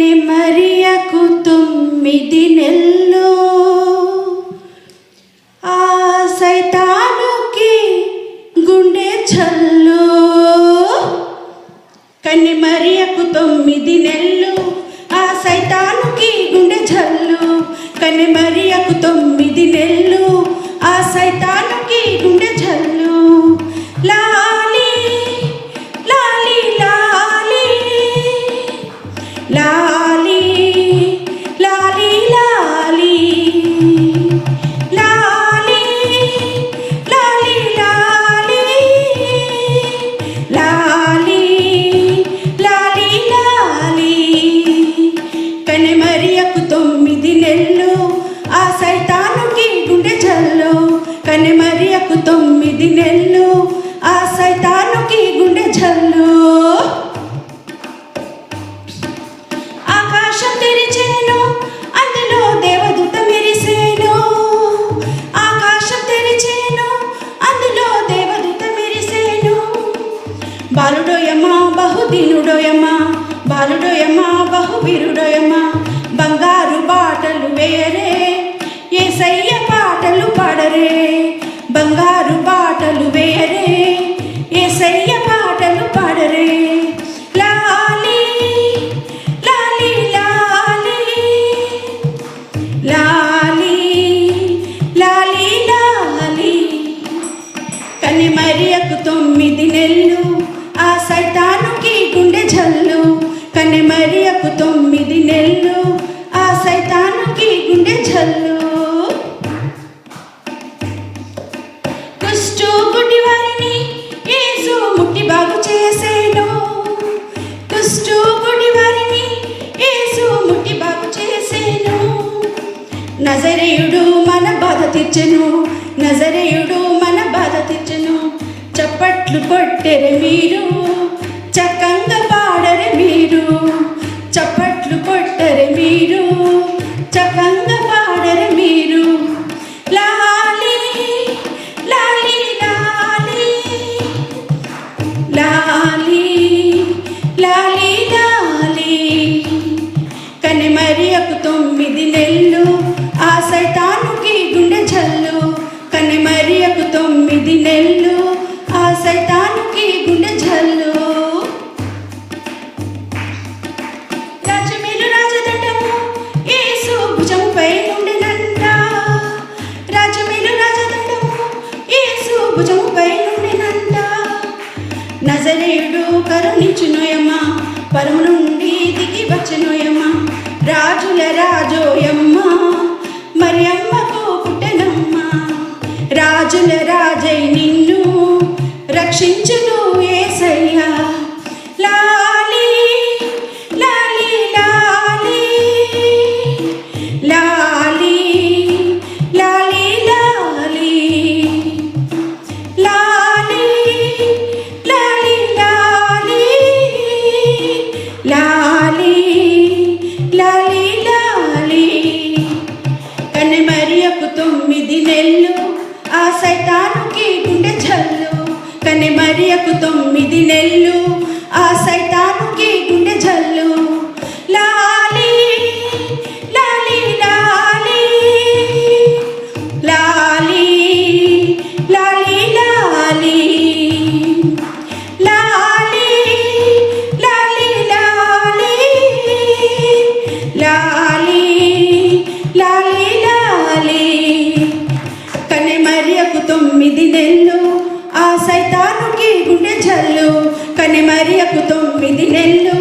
కన్నె మరియకు 9 నెలలు ఆ సైతానుకి గుండె జల్లు. కన్నె మరియకు 9 నెలలు ఆ సైతానుకి గుండె జల్లు. కన్నె మరియకు 9 నెలలు ఆ సైతానుకి గుండె జల్లు. లాలి లాలి లాలి లాలి లాలి లాలి లాలి లాలి లాలి లాలి లాలి లాలి. కన్నె మరియకు 9 నెలలు ఆ సైతానుకి గుండె జల్లు. కన్నె మరియకు 9 నెలలు ఆ సైతానుకి గుండె జల్లు. ఆకాశం తెరిచేను అందులో దేవదూత మెరిసేను. ఆకాశం తెరిచేను అందులో దేవదూత మెరిసేను. బాలుడోయమా బహుదీనుడోయమా బాలుడోయమా బహువీరుడోయమా బంగారు బాటలు వేయరే యేసయ్య పాటలు పాడరే. బంగారు బాటలు వేయరే యేసయ్య పాటలు పాడరే. లాలి లాలి లాలి లాలి లాలి లాలి. కన్నె మరియకు 9 నెలలు ఆ సైతానుకి గుండె జల్లు. కన్నె మరియకు 9 నెలలు ఆ సైతానుకి గుండె జల్లు. కుష్టు గుడ్డి వారిని యేసు ముట్టి బాగు చేసేను. కుష్టు గుడ్డి వారిని యేసు ముట్టి బాగు చేసేను. నజరేయుడు మన బాధ తీర్చెను. నజరేయుడు మన బాధ తీర్చెను. చప్పట్లు కొట్టెరే మీరు చక్కంగా పాడరే మీరు. చప్పట్లు కొట్టరే మీరు చక్కంగా పాడరే మీరు. లాలి లాలి లాలి లాలి లాలి లాలి. కన్నె మరియకు 9 నెలలు ఆ సైతానుకి గుండె జల్లు. కన్నె మరియకు 9 నెలలు ఆ సైతానుకి గుండె జల్లు. రాజమేలు రాజదండము యేసు భుజముపై నుండెనంట. రాజమేలు రాజదండము యేసు భుజముపై నుండెనంట. నజరేయుడు కరుణించునోయమ్మా పరము నుండి దిగి వచ్చెనోయమ్మా. రాజుల రాజోయమ్మ మరియమ్మకు పుట్టెనమ్మా. రాజుల రాజై నిన్ను రక్షించును యేసయ్యా. లాలి లాలి లాలి లాలి లాలి లాలి లాలి లాలి లాలి లాలి లాలి లాలి. కన్నె మరియకు 9 నెలలు ఆ సైతానుకి గుండె జల్లు. కన్నె మరియకు 9 నెలలు ఆ సైతానుకి గుండె జల్లు. లాలి లాలి లాలి లాలి లాలి లాలి లాలి లాలి లాలి లాలి లాలి. కన్నె మరియకు 9 నెలలు ఆ సైతానుకి గుండె జల్లు. కన్నె మరియకు 9 నెలలు